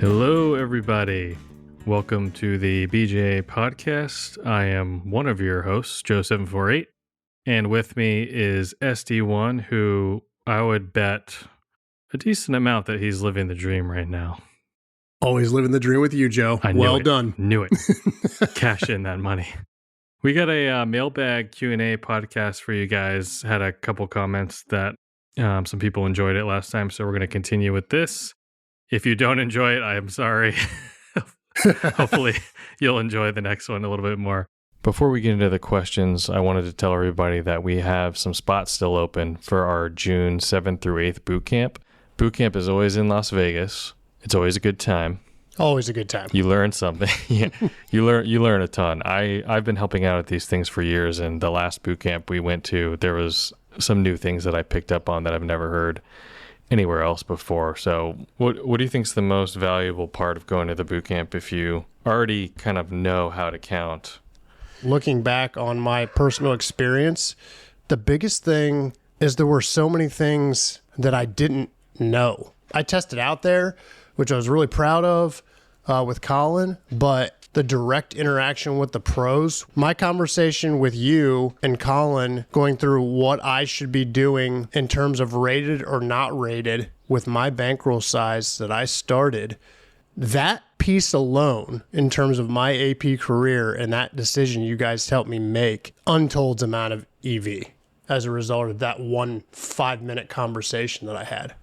Hello, everybody. Welcome to the BJA podcast. I am one of your hosts, Joe748, and with me is SD1, who I would bet a decent amount that he's living the dream right now. Always living the dream with you, Joe. Well done. Knew it. Cash in that money. We got a Mailbag Q&A podcast for you guys. Had a couple comments that some people enjoyed it last time, so we're going to continue with this. If you don't enjoy it, I am sorry. Hopefully you'll enjoy the next one a little bit more. Before we get into the questions, I wanted to tell everybody that we have some spots still open for our June 7th through 8th boot camp. Boot camp is always in Las Vegas. It's always a good time. Always a good time. You learn something. Yeah, you learn a ton. I've been helping out at these things for years, and the last boot camp we went to, there was some new things that I picked up on that I've never heard anywhere else before. So what do you think is the most valuable part of going to the boot camp if you already kind of know how to count? Looking back on my personal experience, the biggest thing is there were so many things that I didn't know. I tested out there, which I was really proud of with Colin, but the direct interaction with the pros, my conversation with you and Colin going through what I should be doing in terms of rated or not rated with my bankroll size that I started, that piece alone in terms of my AP career and that decision you guys helped me make, untold amount of EV as a result of that 1 5-minute conversation that I had.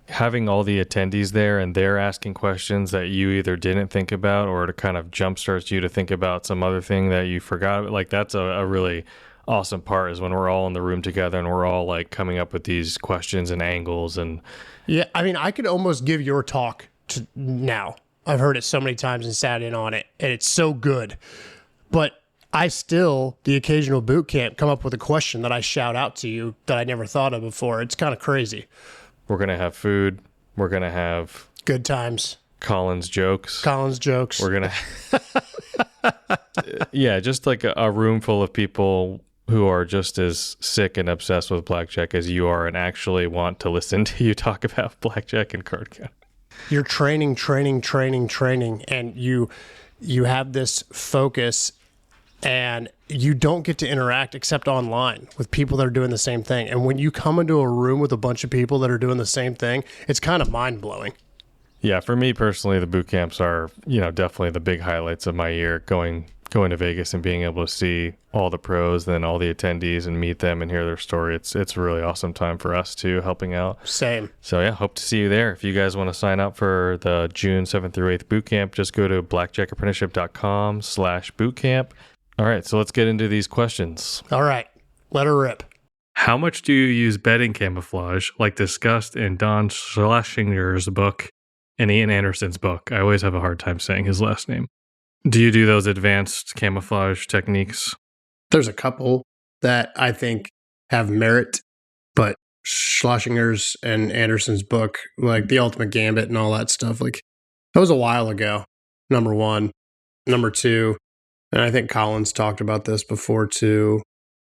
Having all the attendees there and they're asking questions that you either didn't think about or to kind of jumpstarts you to think about some other thing that you forgot. Like that's a really awesome part is when we're all in the room together and we're all like coming up with these questions and angles. And yeah, I mean, I could almost give your talk to now. I've heard it so many times and sat in on it, and it's so good. But I still, the occasional boot camp, come up with a question that I shout out to you that I never thought of before. It's kind of crazy. We're going to have food. We're going to have good times. Colin's jokes. We're going to, yeah, just like a room full of people who are just as sick and obsessed with Blackjack as you are and actually want to listen to you talk about Blackjack and card count. You're training, and you have this focus, and you don't get to interact except online with people that are doing the same thing. And when you come into a room with a bunch of people that are doing the same thing, it's kind of mind-blowing. Yeah, for me personally, the boot camps are, definitely the big highlights of my year, going to Vegas and being able to see all the pros, then all the attendees and meet them and hear their story. It's a really awesome time for us too, helping out. Same. So yeah, hope to see you there. If you guys want to sign up for the June 7th through 8th boot camp, just go to blackjackapprenticeship.com/bootcamp. All right, so let's get into these questions. All right, let her rip. How much do you use betting camouflage, like discussed in Don Schlesinger's book and Ian Anderson's book? I always have a hard time saying his last name. Do you do those advanced camouflage techniques? There's a couple that I think have merit, but Schlesinger's and Anderson's book, like The Ultimate Gambit and all that stuff, like that was a while ago, number one. Number two, and I think Colin's talked about this before too,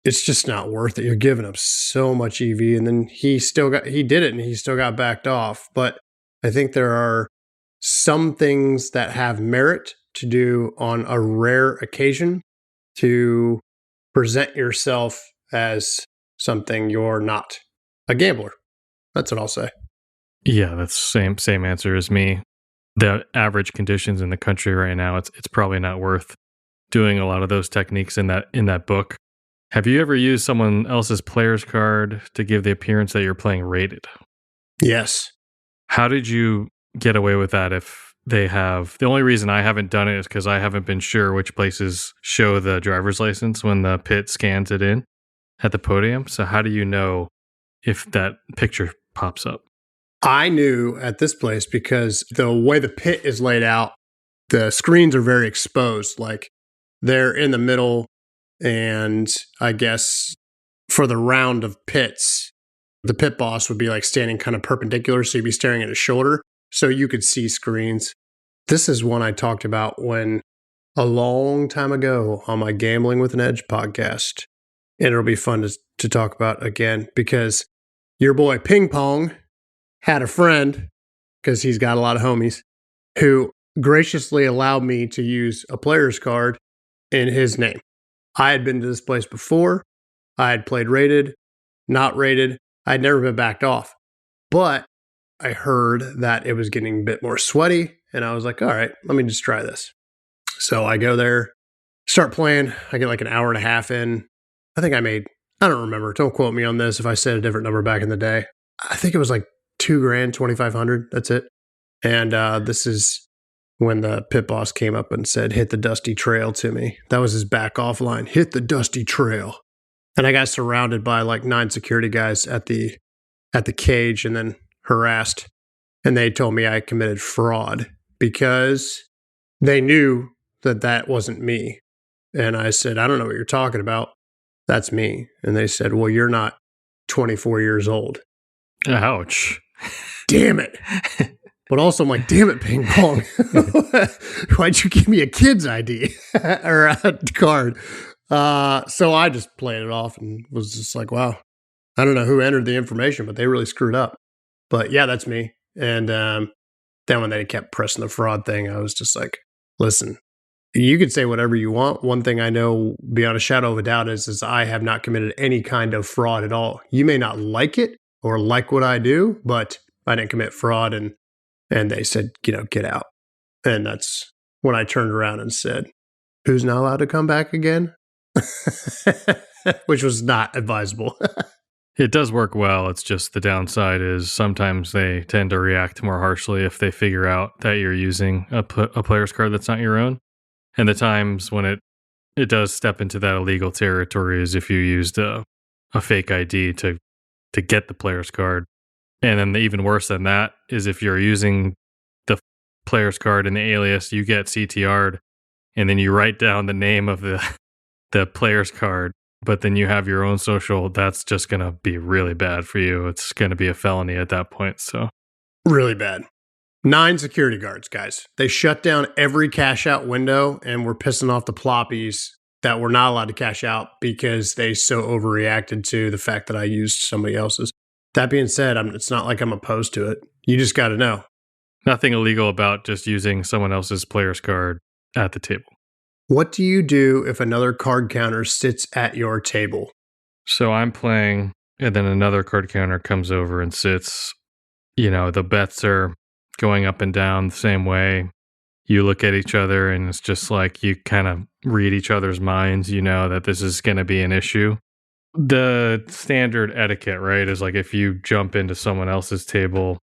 it's just not worth it. You're giving up so much EV, and then he did it and he still got backed off. But I think there are some things that have merit to do on a rare occasion to present yourself as something you're not, a gambler. That's what I'll say. Yeah, that's same answer as me. The average conditions in the country right now, it's probably not worth doing a lot of those techniques in that book. Have you ever used someone else's player's card to give the appearance that you're playing rated? Yes. How did you get away with that if they have? The only reason I haven't done it is because I haven't been sure which places show the driver's license when the pit scans it in at the podium. So how do you know if that picture pops up? I knew at this place because the way the pit is laid out, the screens are very exposed. Like they're in the middle, and I guess for the round of pits, the pit boss would be like standing kind of perpendicular, so you'd be staring at his shoulder, so you could see screens. This is one I talked about when a long time ago on my Gambling with an Edge podcast, and it'll be fun to talk about again because your boy Ping Pong had a friend, because he's got a lot of homies, who graciously allowed me to use a player's card in his name. I had been to this place before. I had played rated, not rated. I'd never been backed off. But I heard that it was getting a bit more sweaty, and I was like, all right, let me just try this. So I go there, start playing. I get like an hour and a half in. I think I don't remember. Don't quote me on this if I said a different number back in the day. I think it was like $2,000, 2,500. That's it. And this is when the pit boss came up and said, hit the dusty trail to me. That was his back off line. Hit the dusty trail. And I got surrounded by like 9 security guys at the cage and then harassed. And they told me I committed fraud because they knew that wasn't me. And I said, I don't know what you're talking about. That's me. And they said, well, you're not 24 years old. Ouch. Damn it. But also I'm like, damn it, Ping Pong. Why'd you give me a kid's ID or a card? So I just played it off and was just like, wow, I don't know who entered the information, but they really screwed up. But yeah, that's me. And then when they kept pressing the fraud thing, I was just like, listen, you can say whatever you want. One thing I know beyond a shadow of a doubt is I have not committed any kind of fraud at all. You may not like it or like what I do, but I didn't commit fraud. And they said, get out. And that's when I turned around and said, who's not allowed to come back again? Which was not advisable. It does work well. It's just the downside is sometimes they tend to react more harshly if they figure out that you're using a player's card that's not your own. And the times when it does step into that illegal territory is if you used a fake ID to get the player's card. And then even worse than that is if you're using the player's card in the alias, you get CTR'd, and then you write down the name of the player's card, but then you have your own social. That's just going to be really bad for you. It's going to be a felony at that point. So really bad. 9 security guards, guys. They shut down every cash out window and were pissing off the ploppies that were not allowed to cash out because they so overreacted to the fact that I used somebody else's. That being said, it's not like I'm opposed to it. You just got to know. Nothing illegal about just using someone else's player's card at the table. What do you do if another card counter sits at your table? So I'm playing, and then another card counter comes over and sits. The bets are going up and down the same way. You look at each other, and it's just like you kind of read each other's minds. You know that this is going to be an issue. The standard etiquette, right, is like if you jump into someone else's table,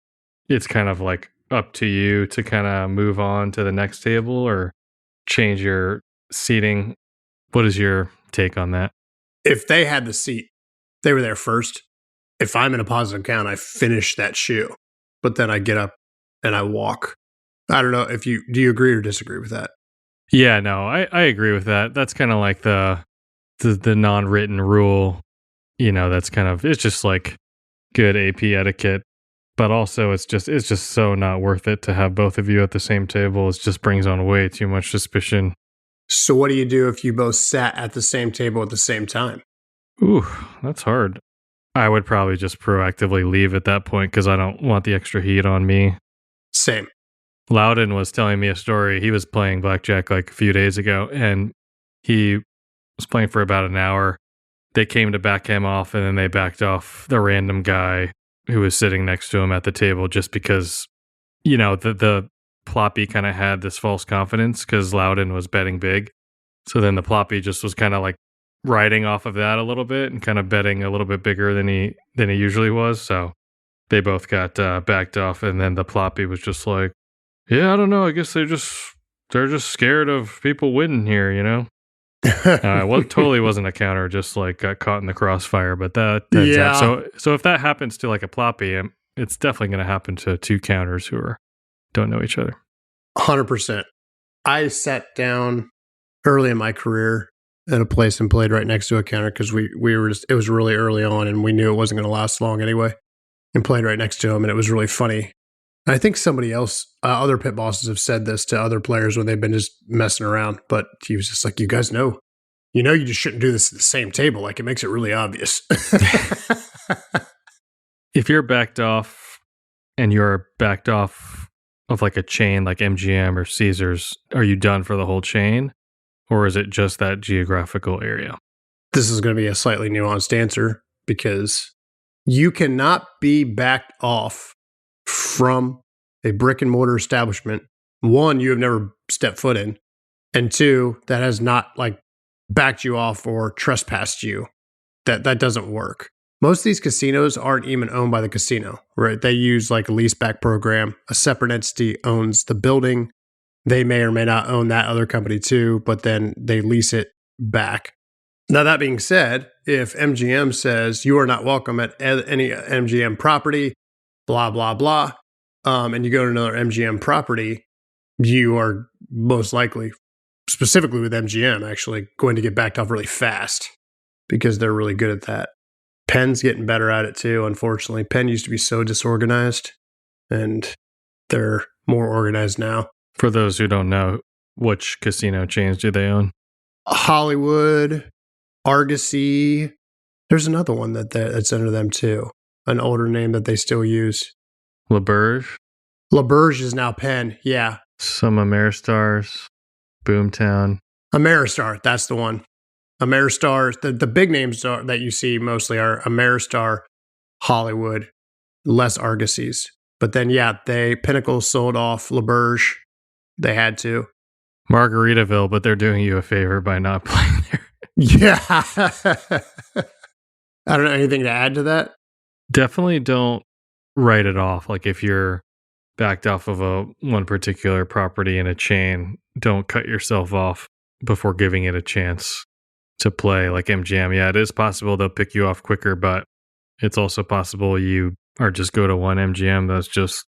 it's kind of like up to you to kind of move on to the next table or change your seating. What is your take on that? If they had the seat, they were there first. If I'm in a positive count, I finish that shoe, but then I get up and I walk. I don't know if do you agree or disagree with that? Yeah, no, I agree with that. That's kind of like the non-written rule, that's it's just like good AP etiquette, but also it's just so not worth it to have both of you at the same table. It just brings on way too much suspicion. So what do you do if you both sat at the same table at the same time? Ooh, that's hard. I would probably just proactively leave at that point because I don't want the extra heat on me. Same. Loudon was telling me a story. He was playing Blackjack like a few days ago, and he was playing for about an hour. They came to back him off, and then they backed off the random guy who was sitting next to him at the table just because, the ploppy kind of had this false confidence because Loudon was betting big. So then the ploppy just was kind of like riding off of that a little bit and kind of betting a little bit bigger than he usually was. So they both got backed off, and then the ploppy was just like, yeah, I don't know. I guess they're just scared of people winning here, Totally wasn't a counter, just like got caught in the crossfire. But that's yeah. So if that happens to like a ploppy, it's definitely going to happen to 2 counters who don't know each other. 100%. I sat down early in my career at a place and played right next to a counter because it was really early on and we knew it wasn't going to last long anyway, and played right next to him, and it was really funny. I think somebody else, other pit bosses have said this to other players when they've been just messing around, but he was just like, you guys know you just shouldn't do this at the same table. Like, it makes it really obvious. If you're backed off and you're backed off of like a chain like MGM or Caesars, are you done for the whole chain? Or is it just that geographical area? This is going to be a slightly nuanced answer because you cannot be backed off from a brick and mortar establishment. One, you have never stepped foot in. And two, that has not like backed you off or trespassed you. That doesn't work. Most of these casinos aren't even owned by the casino, right? They use like a lease back program. A separate entity owns the building. They may or may not own that other company too, but then they lease it back. Now, that being said, if MGM says you are not welcome at any MGM property, blah, blah, blah, and you go to another MGM property, you are most likely, specifically with MGM, actually going to get backed off really fast because they're really good at that. Penn's getting better at it too, unfortunately. Penn used to be so disorganized, and they're more organized now. For those who don't know, which casino chains do they own? Hollywood, Argosy. There's another one that's under them too. An older name that they still use. LaBerge? LaBerge is now Penn, yeah. Some Ameristars, Boomtown. Ameristar, that's the one. Ameristar, the big names that you see mostly are Ameristar, Hollywood, less Argosies. But then, yeah, Pinnacle sold off LaBerge. They had to. Margaritaville, but they're doing you a favor by not playing there. Yeah. I don't know, anything to add to that? Definitely don't write it off. Like if you're backed off of one particular property in a chain, don't cut yourself off before giving it a chance to play like MGM. Yeah, it is possible they'll pick you off quicker, but it's also possible you are just go to one MGM that's just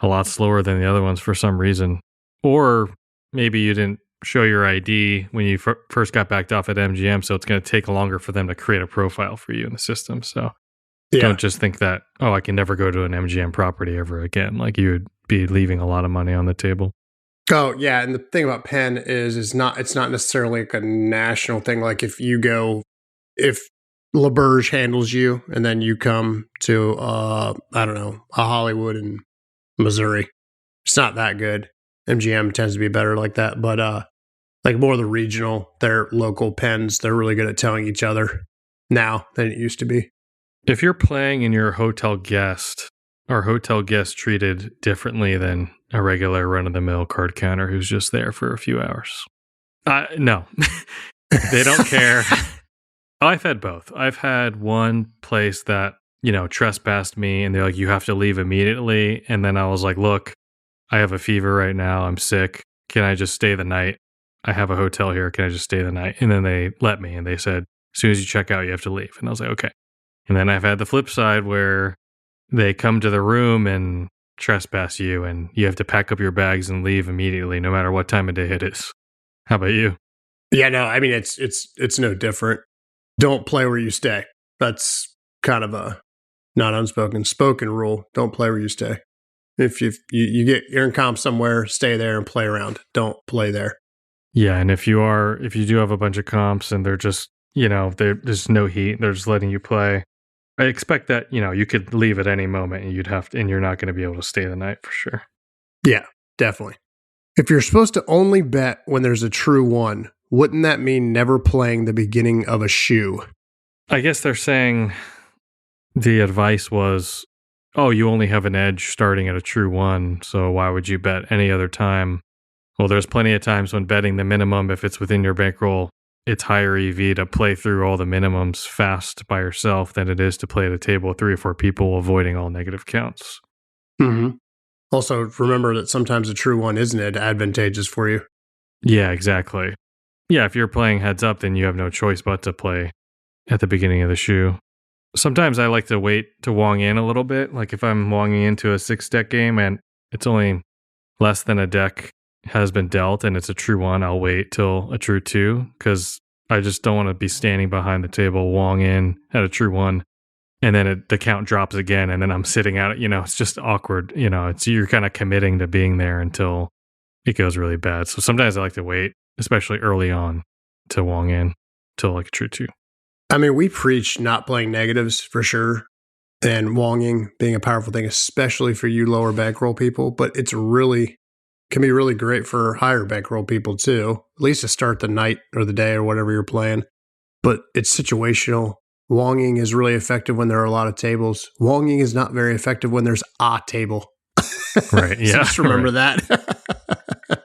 a lot slower than the other ones for some reason. Or maybe you didn't show your ID when you first got backed off at MGM, so it's going to take longer for them to create a profile for you in the system. So don't just think that, oh, I can never go to an MGM property ever again. Like you would be leaving a lot of money on the table. Oh, yeah. And the thing about Penn is it's not necessarily like a national thing. Like if LaBerge handles you and then you come to, I don't know, a Hollywood in Missouri, it's not that good. MGM tends to be better like that. But like more of the regional, their local Penns, they're really good at telling each other now than it used to be. If you're playing and you're a hotel guest, are hotel guests treated differently than a regular run-of-the-mill card counter who's just there for a few hours? No. They don't care. I've had both. I've had one place that, trespassed me and they're like, you have to leave immediately. And then I was like, look, I have a fever right now. I'm sick. Can I just stay the night? I have a hotel here. Can I just stay the night? And then they let me and they said, as soon as you check out, you have to leave. And I was like, okay. And then I've had the flip side where they come to the room and trespass you and you have to pack up your bags and leave immediately, no matter what time of day it is. How about you? Yeah, no, I mean, it's no different. Don't play where you stay. That's kind of a not unspoken, spoken rule. Don't play where you stay. If you're in comp somewhere, stay there and play around. Don't play there. Yeah, and if you do have a bunch of comps and they're just, there's no heat, they're just letting you play, I expect that, you could leave at any moment and you're not going to be able to stay the night for sure. Yeah, definitely. If you're supposed to only bet when there's a true one, wouldn't that mean never playing the beginning of a shoe? I guess they're saying the advice was, oh, you only have an edge starting at a true one, so why would you bet any other time? Well, there's plenty of times when betting the minimum, if it's within your bankroll, it's higher EV to play through all the minimums fast by yourself than it is to play at a table with 3 or 4 people, avoiding all negative counts. Mm-hmm. Also, remember that sometimes a true one isn't advantageous for you. Yeah, exactly. Yeah, if you're playing heads up, then you have no choice but to play at the beginning of the shoe. Sometimes I like to wait to wong in a little bit. Like if I'm wonging into a 6-deck game and it's only less than a deck has been dealt and it's a true one, I'll wait till a true 2 because I just don't want to be standing behind the table, wong in at a true 1, and then the count drops again, and then I'm sitting at it. It's just awkward. You're kind of committing to being there until it goes really bad. So sometimes I like to wait, especially early on, to wong in. to like a true 2. I mean, we preach not playing negatives for sure, and wonging being a powerful thing, especially for you lower bankroll people, but it's really can be really great for higher bankroll people too, at least to start the night or the day or whatever you're playing. But it's situational. Wonging is really effective when there are a lot of tables. Wonging is not very effective when there's a table. Right. Yeah. So just remember that.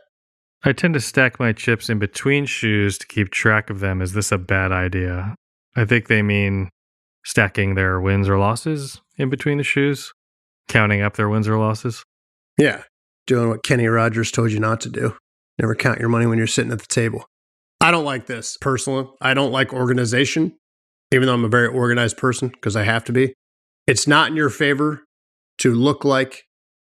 I tend to stack my chips in between shoes to keep track of them. Is this a bad idea? I think they mean stacking their wins or losses in between the shoes, counting up their wins or losses. Yeah. Doing what Kenny Rogers told you not to do. Never count your money when you're sitting at the table. I don't like this personally. I don't like organization, even though I'm a very organized person because I have to be. It's not in your favor to look like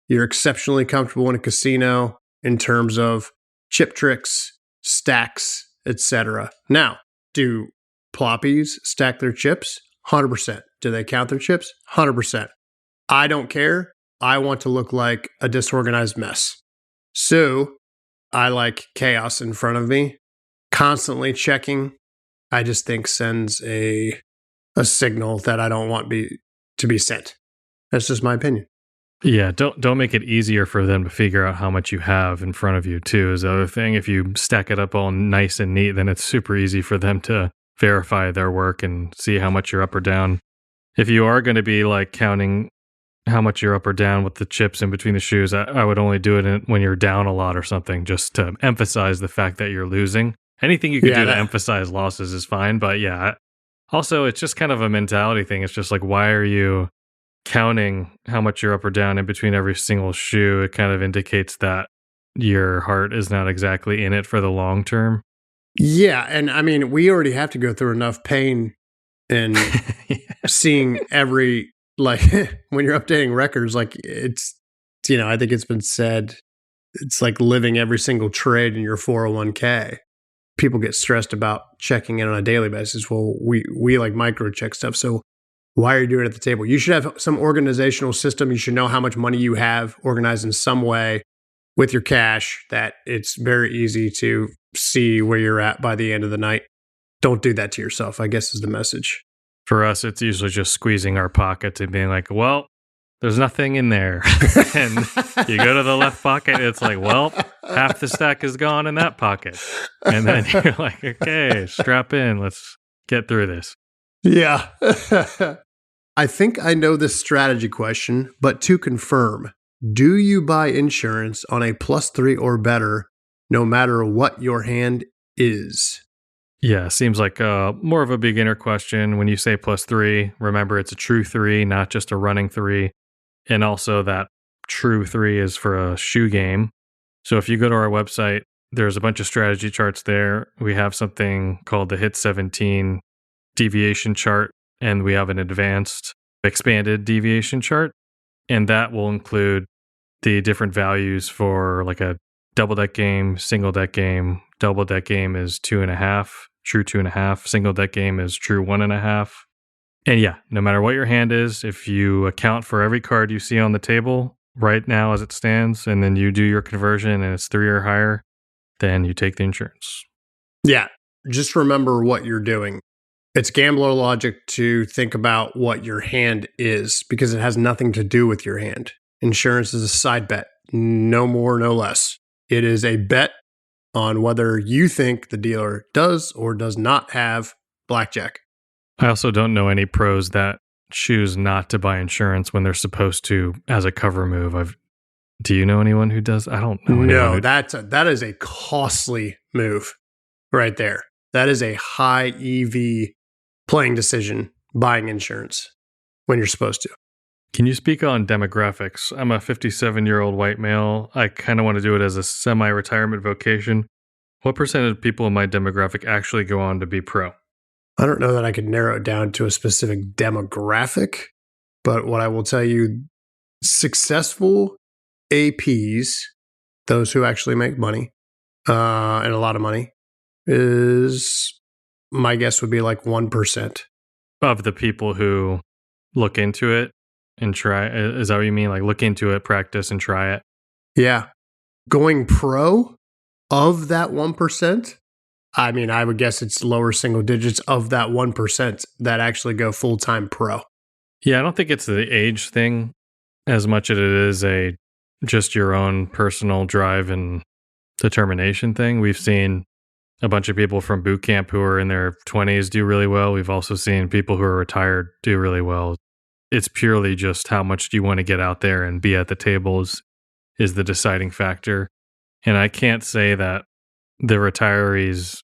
you're exceptionally comfortable in a casino in terms of chip tricks, stacks, etc. Now, do ploppies stack their chips? 100%. Do they count their chips? 100%. I don't care. I want to look like a disorganized mess. So I like chaos in front of me. Constantly checking, I just think sends a signal that I don't want to be sent. That's just my opinion. Yeah, don't make it easier for them to figure out how much you have in front of you too is the other thing. If you stack it up all nice and neat, then it's super easy for them to verify their work and see how much you're up or down. If you are going to be like counting how much you're up or down with the chips in between the shoes, I would only do it when you're down a lot or something, just to emphasize the fact that you're losing. Anything you can do to emphasize losses is fine. But yeah, also it's just kind of a mentality thing. It's just like, why are you counting how much you're up or down in between every single shoe? It kind of indicates that your heart is not exactly in it for the long term. Yeah. And I mean, we already have to go through enough pain and seeing every, like, when you're updating records, like it's, I think it's been said, it's like living every single trade in your 401k. People get stressed about checking in on a daily basis. Well, we like micro check stuff. So why are you doing it at the table? You should have some organizational system. You should know how much money you have organized in some way with your cash that it's very easy to see where you're at by the end of the night. Don't do that to yourself, I guess is the message. For us, it's usually just squeezing our pockets and being like, well, there's nothing in there. And you go to the left pocket, it's like, well, half the stack is gone in that pocket. And then you're like, okay, strap in. Let's get through this. Yeah. I think I know this strategy question, but to confirm, do you buy insurance on a +3 or better no matter what your hand is? Yeah, seems like more of a beginner question. When you say +3, remember it's a true 3, not just a running 3. And also that true 3 is for a shoe game. So if you go to our website, there's a bunch of strategy charts there. We have something called the Hit 17 deviation chart, and we have an advanced expanded deviation chart. And that will include the different values for like a double deck game, single deck game. Double deck game is 2.5, true 2.5. Single deck game is true 1.5. And yeah, no matter what your hand is, if you account for every card you see on the table right now as it stands, and then you do your conversion and it's 3 or higher, then you take the insurance. Yeah, just remember what you're doing. It's gambler logic to think about what your hand is because it has nothing to do with your hand. Insurance is a side bet, no more, no less. It is a bet on whether you think the dealer does or does not have blackjack. I also don't know any pros that choose not to buy insurance when they're supposed to as a cover move. Do you know anyone who does? I don't know. No, that is a costly move right there. That is a high EV playing decision, buying insurance when you're supposed to. Can you speak on demographics? I'm a 57-year-old white male. I kind of want to do it as a semi-retirement vocation. What percentage of people in my demographic actually go on to be pro? I don't know that I could narrow it down to a specific demographic, but what I will tell you, successful APs, those who actually make money, and a lot of money, is my guess would be like 1%. Of the people who look into it and try, is that what you mean? Like look into it, practice, and try it? Yeah. Going pro of that 1%, I mean, I would guess it's lower single digits of that 1% that actually go full-time pro. Yeah, I don't think it's the age thing as much as it is just your own personal drive and determination thing. We've seen a bunch of people from boot camp who are in their 20s do really well. We've also seen people who are retired do really well. It's purely just how much do you want to get out there and be at the tables is the deciding factor. And I can't say that the retirees,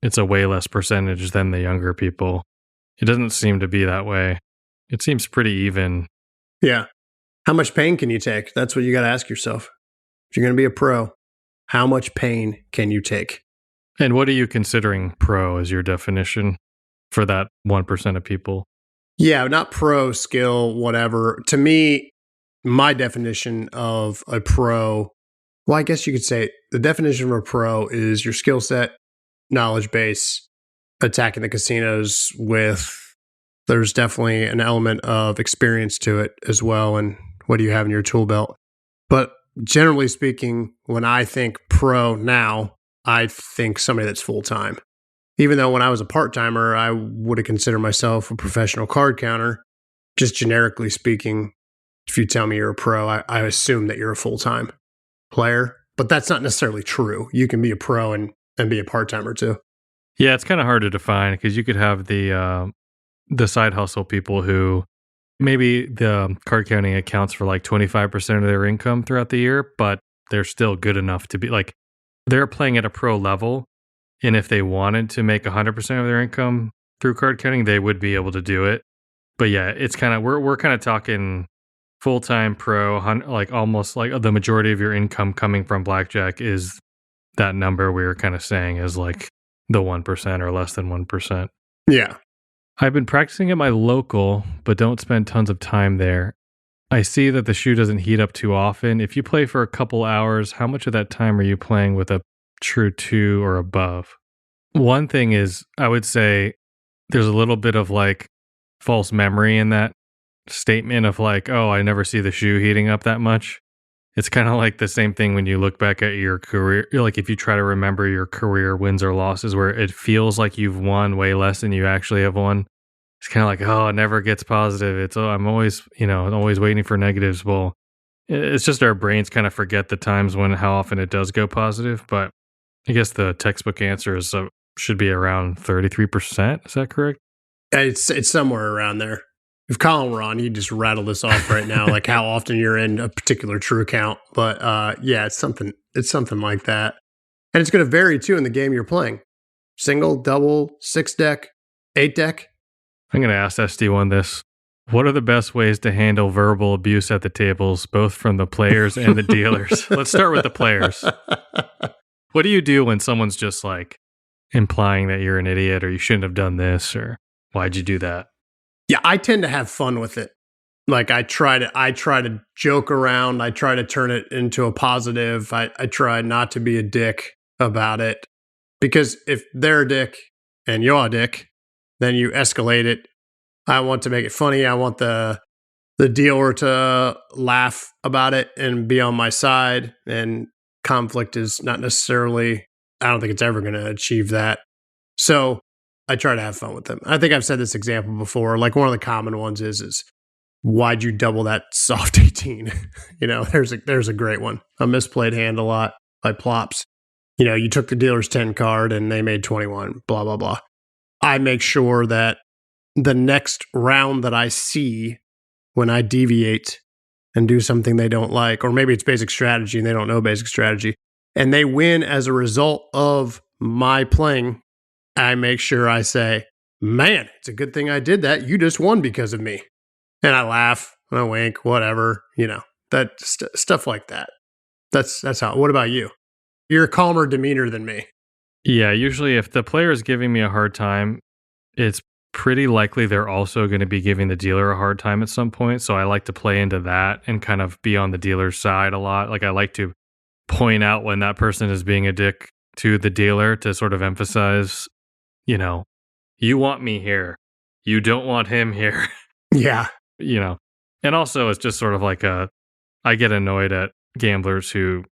it's a way less percentage than the younger people. It doesn't seem to be that way. It seems pretty even. Yeah. How much pain can you take? That's what you got to ask yourself. If you're going to be a pro, how much pain can you take? And what are you considering pro as your definition for that 1% of people? Yeah, not pro, skill, whatever. To me, my definition of a pro, well, I guess you could say the definition of a pro is your skill set, knowledge base, attacking the casinos with, there's definitely an element of experience to it as well. And what do you have in your tool belt? But generally speaking, when I think pro now, I think somebody that's full-time. Even though when I was a part-timer, I would have considered myself a professional card counter. Just generically speaking, if you tell me you're a pro, I assume that you're a full-time player. But that's not necessarily true. You can be a pro and be a part-timer too. Yeah, it's kind of hard to define because you could have the side hustle people who maybe the card counting accounts for like 25% of their income throughout the year, but they're still good enough to be like, they're playing at a pro level. And if they wanted to make 100% of their income through card counting, they would be able to do it. But yeah, it's kind of, we're kind of talking full-time pro, like almost like the majority of your income coming from blackjack is that number we were kind of saying is like the 1% or less than 1%. Yeah. I've been practicing at my local, but don't spend tons of time there. I see that the shoe doesn't heat up too often. If you play for a couple hours, how much of that time are you playing with a true 2 or above? One thing is, I would say there's a little bit of like false memory in that statement of like, oh, I never see the shoe heating up that much. It's kind of like the same thing when you look back at your career. Like if you try to remember your career wins or losses where it feels like you've won way less than you actually have won. It's kind of like, oh, it never gets positive. It's, oh, I'm always, always waiting for negatives. Well, it's just our brains kind of forget the times when, how often it does go positive. But I guess the textbook answer is should be around 33%. Is that correct? It's somewhere around there. If Colin were on, he'd just rattle this off right now, like how often you're in a particular true count. But yeah, it's something like that. And it's going to vary too in the game you're playing. Single, double, 6-deck, 8-deck. I'm going to ask SD1 this. What are the best ways to handle verbal abuse at the tables, both from the players and the dealers? Let's start with the players. What do you do when someone's just like implying that you're an idiot or you shouldn't have done this or why'd you do that? Yeah, I tend to have fun with it. Like I try to joke around. I try to turn it into a positive. I try not to be a dick about it because if they're a dick and you're a dick, then you escalate it. I want to make it funny. I want the dealer to laugh about it and be on my side. And conflict is not necessarily, I don't think it's ever going to achieve that. So I try to have fun with them. I think I've said this example before. Like one of the common ones is why'd you double that soft 18? There's a great one. A misplayed hand a lot by plops. You took the dealer's 10 card and they made 21, blah, blah, blah. I make sure that the next round that I see when I deviate and do something they don't like, or maybe it's basic strategy and they don't know basic strategy, and they win as a result of my playing, I make sure I say, man, it's a good thing I did that. You just won because of me. And I laugh and I wink, whatever, that stuff like that. That's how. What about you? You're a calmer demeanor than me. Yeah, usually if the player is giving me a hard time, it's pretty likely they're also going to be giving the dealer a hard time at some point. So I like to play into that and kind of be on the dealer's side a lot. Like I like to point out when that person is being a dick to the dealer to sort of emphasize, you want me here. You don't want him here. Yeah. And also it's just sort of like I get annoyed at gamblers who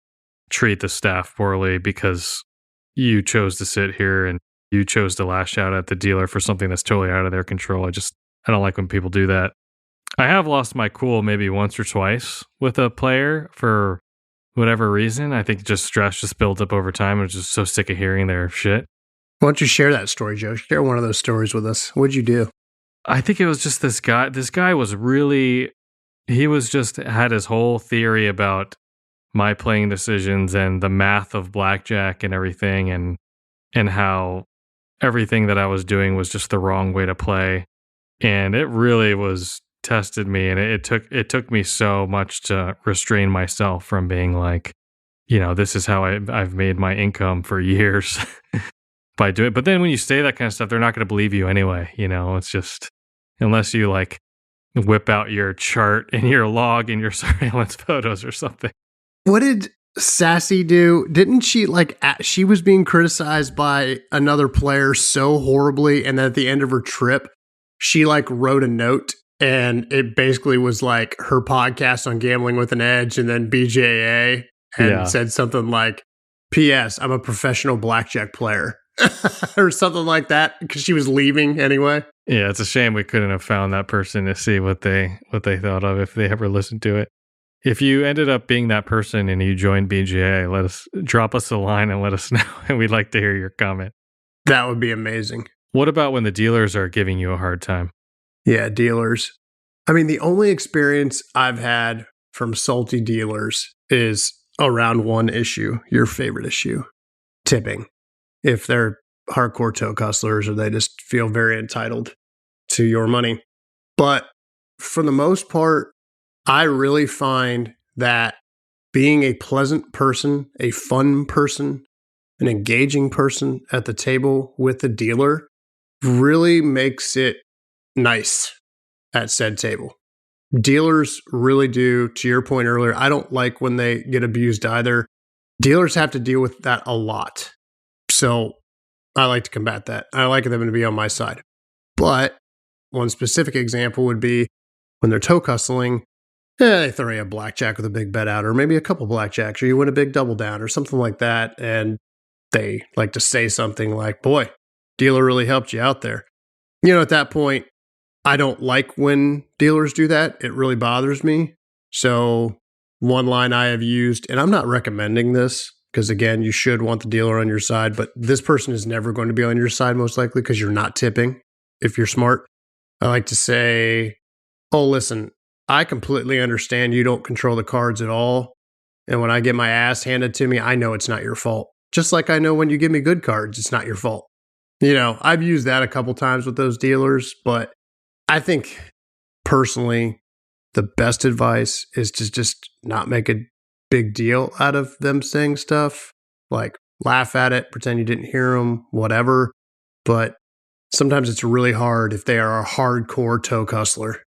treat the staff poorly because you chose to sit here and you chose to lash out at the dealer for something that's totally out of their control. I don't like when people do that. I have lost my cool maybe once or twice with a player for whatever reason. I think just stress just builds up over time. I'm just so sick of hearing their shit. Why don't you share that story, Joe? Share one of those stories with us. What'd you do? I think it was just this guy. This guy was really, he was just had his whole theory about my playing decisions and the math of blackjack and everything, and how everything that I was doing was just the wrong way to play. And it really was tested me, and it took me so much to restrain myself from being like, this is how I've made my income for years by doing it. But then when you say that kind of stuff, they're not going to believe you anyway. It's just, unless you like whip out your chart and your log and your surveillance photos or something. What did Sassy do? Didn't she she was being criticized by another player so horribly, and then at the end of her trip, she wrote a note, and it basically was like her podcast on Gambling with an Edge and then BJA, and said something like, P.S. I'm a professional blackjack player. Or something like that, because she was leaving anyway. Yeah, it's a shame we couldn't have found that person to see what they thought of if they ever listened to it. If you ended up being that person and you joined BJA, drop us a line and let us know, and we'd like to hear your comment. That would be amazing. What about when the dealers are giving you a hard time? Yeah, dealers. I mean, the only experience I've had from salty dealers is around one issue, your favorite issue, tipping. If they're hardcore toe hustlers or they just feel very entitled to your money. But for the most part, I really find that being a pleasant person, a fun person, an engaging person at the table with the dealer really makes it nice at said table. Dealers really do, to your point earlier, I don't like when they get abused either. Dealers have to deal with that a lot. So I like to combat that. I like them to be on my side. But one specific example would be when they're toe hustling, they throw you a blackjack with a big bet out, or maybe a couple blackjacks, or you win a big double down or something like that. And they like to say something like, boy, dealer really helped you out there. At that point, I don't like when dealers do that. It really bothers me. So one line I have used, and I'm not recommending this, because again, you should want the dealer on your side, but this person is never going to be on your side most likely because you're not tipping if you're smart. I like to say, oh, listen, I completely understand you don't control the cards at all. And when I get my ass handed to me, I know it's not your fault. Just like I know when you give me good cards, it's not your fault. I've used that a couple times with those dealers, but I think personally, the best advice is to just not make a big deal out of them saying stuff, like laugh at it, pretend you didn't hear them, whatever. But sometimes it's really hard if they are a hardcore toe hustler.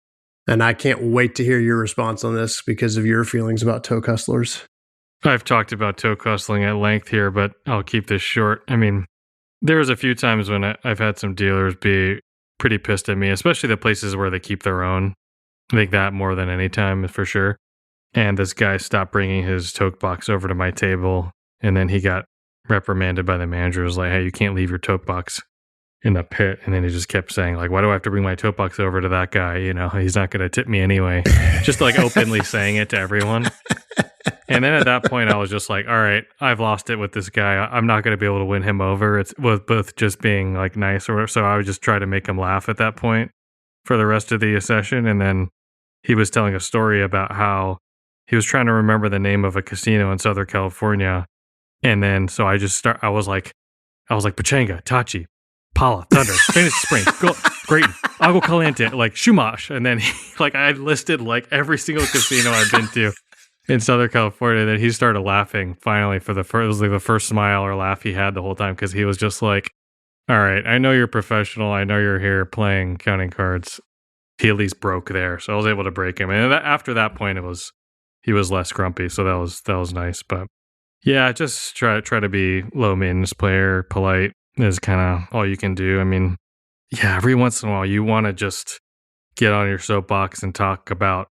And I can't wait to hear your response on this because of your feelings about toe hustlers. I've talked about toe hustling at length here, but I'll keep this short. I mean, there was a few times when I've had some dealers be pretty pissed at me, especially the places where they keep their own. I think that more than any time, for sure. And this guy stopped bringing his toke box over to my table, and then he got reprimanded by the manager. It was like, hey, you can't leave your toke box in the pit. And then he just kept saying, like, why do I have to bring my tote box over to that guy? He's not going to tip me anyway. Just openly saying it to everyone. And then at that point, I was just like, all right, I've lost it with this guy. I'm not going to be able to win him over. It's with both just being nice or whatever. So I would just try to make him laugh at that point for the rest of the session. And then he was telling a story about how he was trying to remember the name of a casino in Southern California. And then so I was like Pachanga, Tachi, Pala, Thunder, Fantasy Springs, Grayton, Agua Caliente, Shumash. And then I listed every single casino I've been to in Southern California. And then he started laughing finally it was the first smile or laugh he had the whole time, because he was just like, all right, I know you're professional. I know you're here playing, counting cards. He at least broke there. So I was able to break him. And after that point, he was less grumpy. So that was nice. But yeah, just try to be low maintenance player, polite is kind of all you can do. I mean, yeah, every once in a while you want to just get on your soapbox and talk about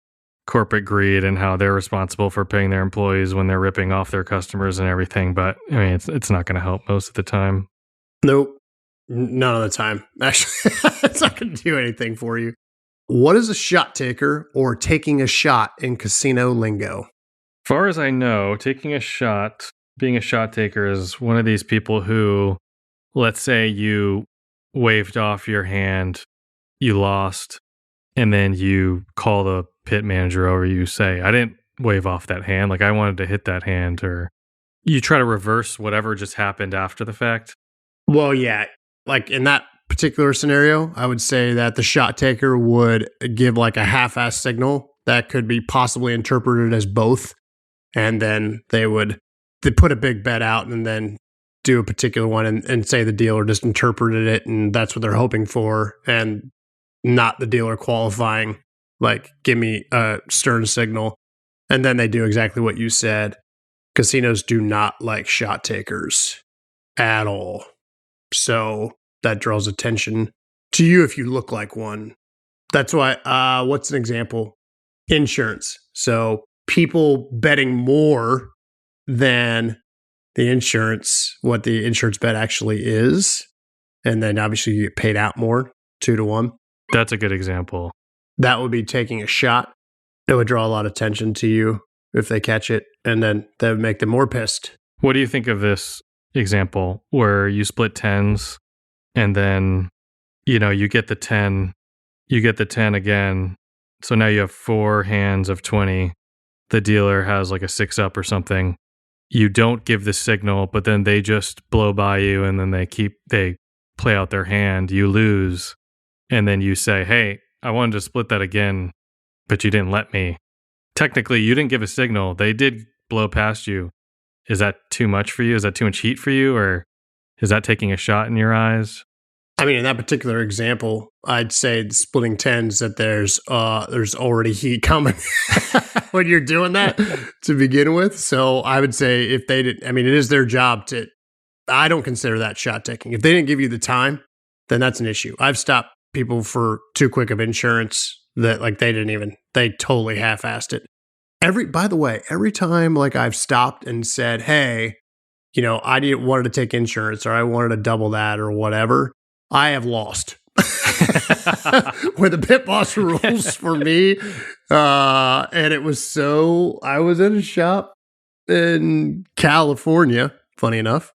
corporate greed and how they're responsible for paying their employees when they're ripping off their customers and everything. But I mean, it's not going to help most of the time. Nope. None of the time. Actually, it's not going to do anything for you. What is a shot taker or taking a shot in casino lingo? As far as I know, taking a shot, being a shot taker is one of these people who, let's say you waved off your hand, you lost, and then you call the pit manager over, you say, I didn't wave off that hand, like I wanted to hit that hand, or you try to reverse whatever just happened after the fact. Well, yeah. Like in that particular scenario, I would say that the shot taker would give like a half-ass signal that could be possibly interpreted as both. And then they put a big bet out and then do a particular one and say the dealer just interpreted it and that's what they're hoping for, and not the dealer qualifying, like, give me a stern signal. And then they do exactly what you said. Casinos do not like shot takers at all. So that draws attention to you if you look like one. That's why, what's an example? Insurance. So people betting more than what the insurance bet actually is. And then obviously you get paid out more, 2-to-1. That's a good example. That would be taking a shot. It would draw a lot of attention to you if they catch it, and then that would make them more pissed. What do you think of this example where you split tens and then, you get the 10 again. So now you have 4 hands of 20. The dealer has like a 6 up or something. You don't give the signal, but then they just blow by you and then they play out their hand. You lose. And then you say, hey, I wanted to split that again, but you didn't let me. Technically, you didn't give a signal. They did blow past you. Is that too much for you? Is that too much heat for you? Or is that taking a shot in your eyes? I mean, in that particular example, I'd say splitting tens that there's already heat coming when you're doing that to begin with. So I would say if they did, I mean, it is their job I don't consider that shot taking. If they didn't give you the time, then that's an issue. I've stopped people for too quick of insurance that like they totally half-assed it. By the way, every time like I've stopped and said, hey, I wanted to take insurance or I wanted to double that or whatever, I have lost. When the pit boss rules for me, and it was I was in a shop in California, funny enough,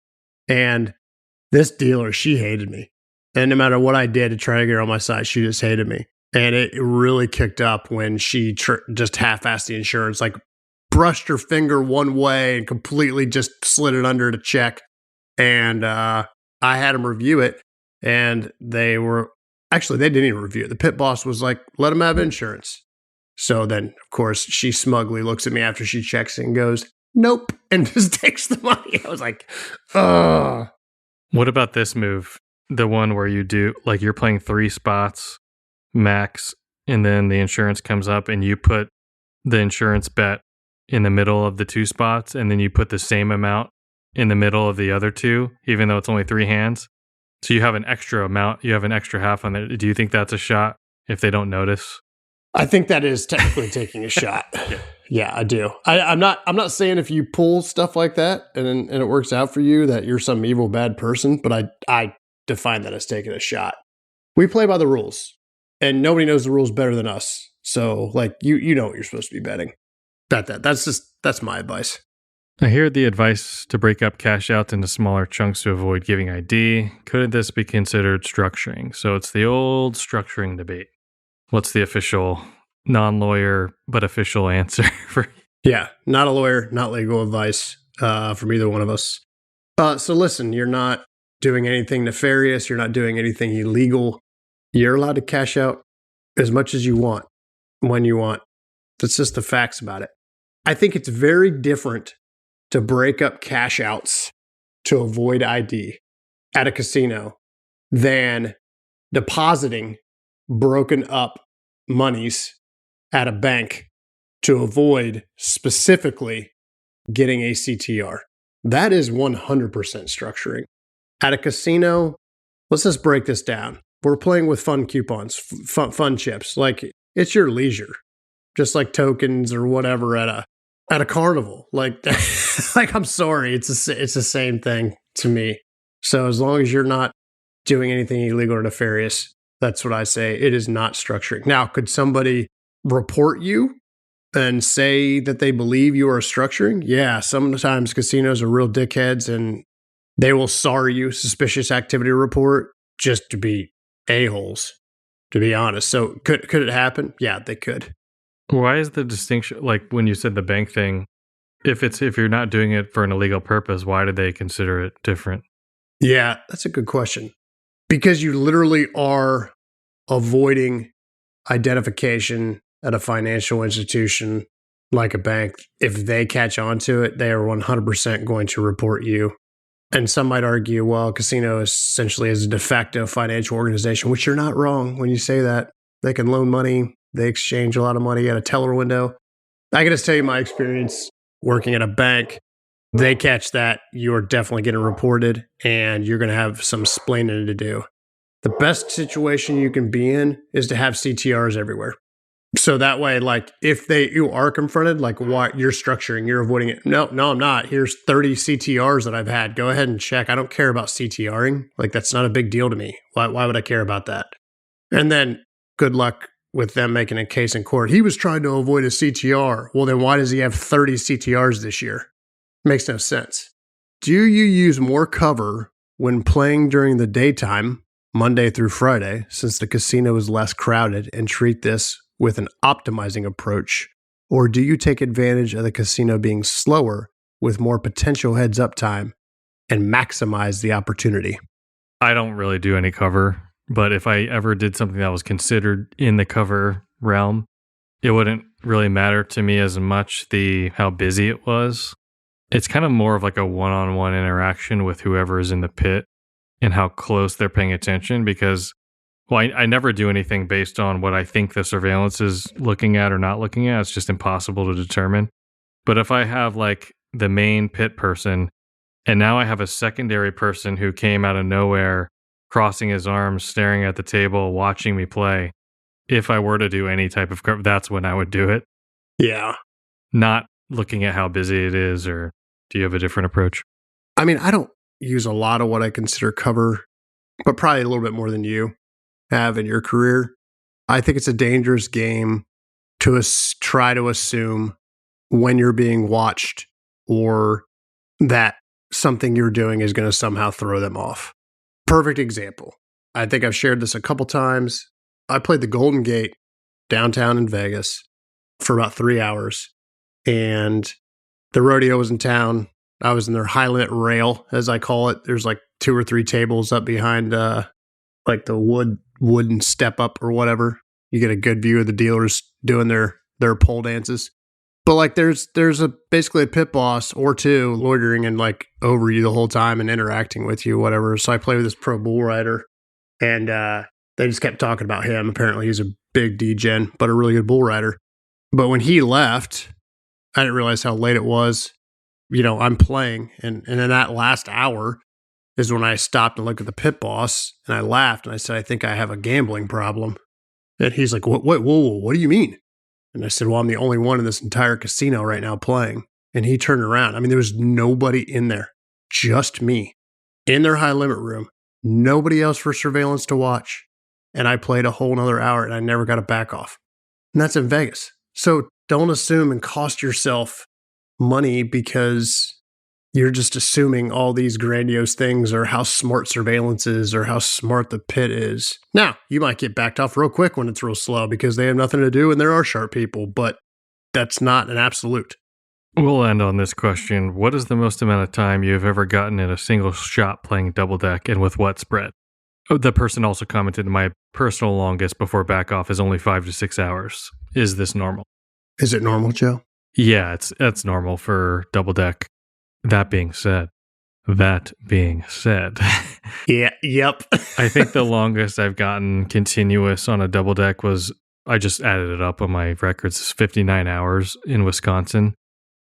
and this dealer, she hated me. And no matter what I did to try to get her on my side, she just hated me. And it really kicked up when she just half-assed the insurance, like brushed her finger one way and completely just slid it under to check. And I had them review it. And they didn't even review it. The pit boss was like, let them have insurance. So then, of course, she smugly looks at me after she checks and goes, nope, and just takes the money. I was like, ugh. What about this move? The one where you do, like you're playing 3 spots max, and then the insurance comes up and you put the insurance bet in the middle of the 2 spots, and then you put the same amount in the middle of the other 2, even though it's only 3 hands. So you have an extra amount, you have an extra half on it. Do you think that's a shot if they don't notice? I think that is technically taking a shot. Yeah, I do. I'm not saying if you pull stuff like that and it works out for you that you're some evil bad person, but I define that as taking a shot. We play by the rules, and nobody knows the rules better than us. So like you know what you're supposed to be betting. Bet that. That's my advice. I hear the advice to break up cash outs into smaller chunks to avoid giving ID. Couldn't this be considered structuring? So it's the old structuring debate. What's the official, non-lawyer, but official answer for you? Yeah, not a lawyer, not legal advice from either one of us. So listen, you're not doing anything nefarious. You're not doing anything illegal. You're allowed to cash out as much as you want, when you want. That's just the facts about it. I think it's very different to break up cash outs to avoid ID at a casino than depositing broken up monies at a bank to avoid specifically getting a CTR. That is 100% structuring. At a casino, let's just break this down. We're playing with fun coupons, fun chips. Like, it's your leisure. just like tokens or whatever at a carnival. Like, like I'm sorry, it's the same thing to me. So as long as you're not doing anything illegal or nefarious, that's what I say. It is not structuring. Now, could somebody report you and say that they believe you are structuring? Yeah, sometimes casinos are real dickheads and they will SAR you, suspicious activity report, just to be a-holes, to be honest. So could it happen? Yeah, they could. Why is the distinction, like when you said the bank thing, if you're not doing it for an illegal purpose, why do they consider it different? Yeah, that's a good question. Because you literally are avoiding identification at a financial institution like a bank. If they catch on to it, they are 100% going to report you. And some might argue, well, a casino essentially is a de facto financial organization, which you're not wrong when you say that. They can loan money. They exchange a lot of money at a teller window. I can just tell you my experience working at a bank. They catch that, you're definitely getting reported and you're going to have some explaining to do. The best situation you can be in is to have CTRs everywhere. So that way, like if you are confronted, like what you're structuring, you're avoiding it. No, I'm not. Here's 30 CTRs that I've had. Go ahead and check. I don't care about CTRing. Like that's not a big deal to me. Why would I care about that? And then good luck with them making a case in court. He was trying to avoid a CTR. Well, then why does he have 30 CTRs this year? Makes no sense. Do you use more cover when playing during the daytime, Monday through Friday, since the casino is less crowded, and treat this with an optimizing approach? Or do you take advantage of the casino being slower with more potential heads up time and maximize the opportunity? I don't really do any cover, but if I ever did something that was considered in the cover realm, it wouldn't really matter to me as much how busy it was. It's kind of more of like a one-on-one interaction with whoever is in the pit and how close they're paying attention because, well, I never do anything based on what I think the surveillance is looking at or not looking at. It's just impossible to determine. But if I have like the main pit person and now I have a secondary person who came out of nowhere, crossing his arms, staring at the table, watching me play, if I were to do any type of cover, that's when I would do it. Yeah. Not looking at how busy it is, or do you have a different approach? I mean, I don't use a lot of what I consider cover, but probably a little bit more than you have in your career. I think it's a dangerous game to try to assume when you're being watched or that something you're doing is going to somehow throw them off. Perfect example. I think I've shared this a couple times. I played the Golden Gate downtown in Vegas for about 3 hours, and the rodeo was in town. I was in their high limit rail, as I call it. There's like 2 or 3 tables up behind like the wooden step up or whatever. You get a good view of the dealers doing their pole dances. But like there's basically a pit boss or two loitering and like over you the whole time and interacting with you, whatever. So I play with this pro bull rider, and they just kept talking about him. Apparently he's a big D-gen, but a really good bull rider. But when he left, I didn't realize how late it was. You know, I'm playing, and in that last hour is when I stopped and looked at the pit boss, and I laughed, and I said, I think I have a gambling problem. And he's like, whoa, what do you mean? And I said, well, I'm the only one in this entire casino right now playing. And he turned around. I mean, there was nobody in there, just me, in their high limit room, nobody else for surveillance to watch. And I played a whole nother hour, and I never got a back off. And that's in Vegas. So don't assume and cost yourself money because you're just assuming all these grandiose things or how smart surveillance is or how smart the pit is. Now, you might get backed off real quick when it's real slow because they have nothing to do and there are sharp people, but that's not an absolute. We'll end on this question. What is the most amount of time you have ever gotten in a single shot playing double deck, and with what spread? Oh, the person also commented, my personal longest before Backoff is only 5 to 6 hours. Is this normal? Is it normal, Joe? Yeah, it's normal for double deck. That being said, yeah, yep. I think the longest I've gotten continuous on a double deck was, I just added it up on my records, is 59 hours in Wisconsin.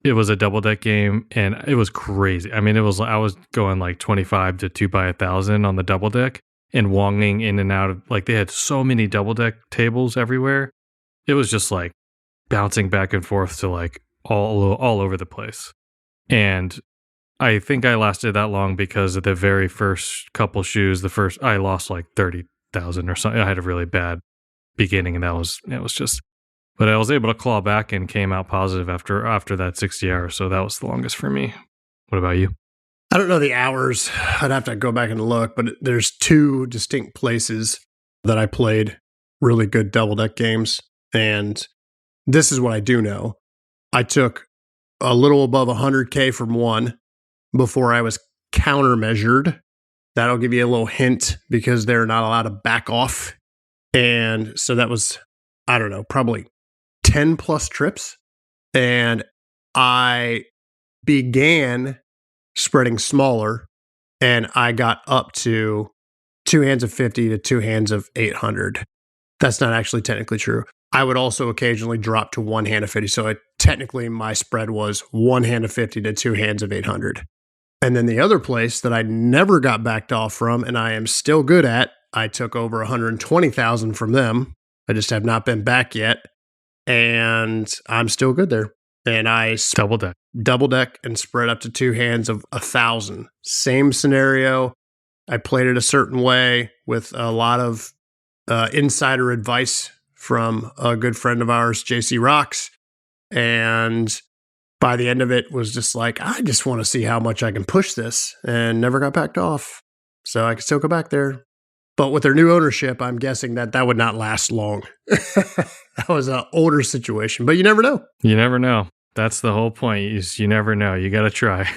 It was a double deck game and it was crazy. I mean, I was going like 25 to 2 by 1,000 on the double deck and wonging in and out of, like, they had so many double deck tables everywhere. It was just like bouncing back and forth to like all over the place. And I think I lasted that long because of the very first couple shoes. I lost like 30,000 or something. I had a really bad beginning, and it was just. But I was able to claw back and came out positive after that 60 hours. So that was the longest for me. What about you? I don't know the hours. I'd have to go back and look, but there's 2 distinct places that I played really good double deck games. And this is what I do know. I took a little above 100K from one before I was countermeasured. That'll give you a little hint because they're not allowed to back off. And so that was, I don't know, probably 10 plus trips. And I began spreading smaller, and I got up to 2 hands of 50 to 2 hands of 800. That's not actually technically true. I would also occasionally drop to 1 hand of 50. So technically my spread was 1 hand of 50 to 2 hands of 800. And then the other place that I never got backed off from, and I am still good at, I took over 120,000 from them. I just have not been back yet. And I'm still good there. And I double deck and spread up to 2 hands of 1,000. Same scenario. I played it a certain way with a lot of insider advice from a good friend of ours, JC Rocks. And by the end of it was just like, I just want to see how much I can push this, and never got backed off. So I could still go back there. But with their new ownership, I'm guessing that would not last long. That was an older situation, but you never know. You never know. That's the whole point, is you never know. You got to try.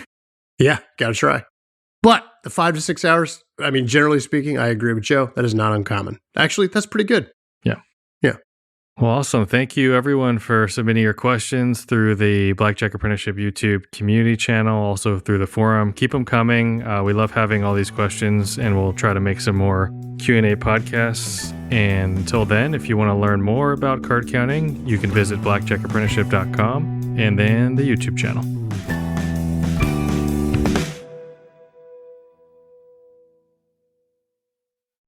Yeah, got to try. But the 5 to 6 hours, I mean, generally speaking, I agree with Joe. That is not uncommon. Actually, that's pretty good. Yeah. Yeah. Well, awesome. Thank you, everyone, for submitting your questions through the Blackjack Apprenticeship YouTube community channel, also through the forum. Keep them coming. We love having all these questions, and we'll try to make some more Q&A podcasts. And until then, if you want to learn more about card counting, you can visit blackjackapprenticeship.com and then the YouTube channel.